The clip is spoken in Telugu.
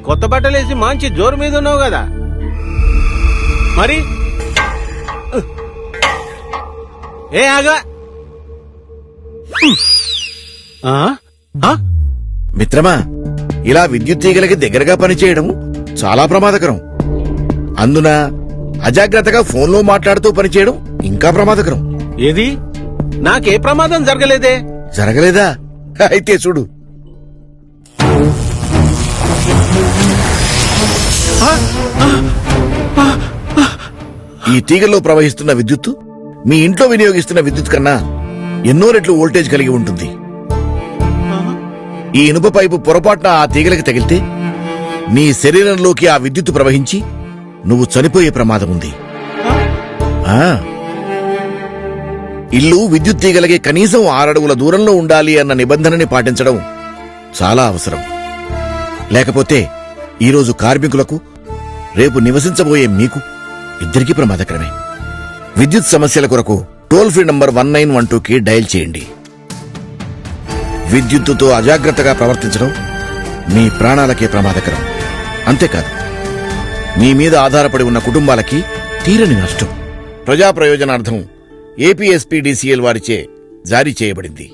కొత్త బట్టలేసి మంచి జోరు మీద ఉన్నావు కదా మరి ఏ ఆగా మిత్రమా, ఇలా విద్యుత్ తీగలకి దగ్గరగా పనిచేయడం చాలా ప్రమాదకరం. అందున అజాగ్రత్తగా ఫోన్లో మాట్లాడుతూ పనిచేయడం ఇంకా ప్రమాదకరం. ఏది నాకే ప్రమాదం జరగలేదే? జరగలేదా? అయితే చూడు. ఈ తీగల్లో ప్రవహిస్తున్న విద్యుత్తు మీ ఇంట్లో వినియోగిస్తున్న విద్యుత్ కన్నా ఎన్నో రెట్లు వోల్టేజ్ కలిగి ఉంటుంది. ఈ ఇనుప పైపు పొరపాటున ఆ తీగలకి తగిలితే నీ శరీరంలోకి ఆ విద్యుత్తు ప్రవహించి నువ్వు చనిపోయే ప్రమాదం ఉంది. ఇల్లు విద్యుత్ తీగలకి కనీసం 6 అడుగుల దూరంలో ఉండాలి అన్న నిబంధనని పాటించడం చాలా అవసరం. లేకపోతే ఈరోజు కార్మికులకు, రేపు నివసించబోయే మీకు ఇద్దరికీ ప్రమాదకరమే. విద్యుత్ సమస్యల కొరకు టోల్ ఫ్రీ నంబర్ 1912కి డయల్ చేయండి. విద్యుత్తుతో అజాగ్రత్తగా ప్రవర్తించడం మీ ప్రాణాలకే ప్రమాదకరం. అంతేకాదు, మీ మీద ఆధారపడి ఉన్న కుటుంబాలకి తీరని నష్టం. ప్రజా ప్రయోజనార్థం ఏపీఎస్పీడీసీఎల్ వారిచే జారీ చేయబడింది.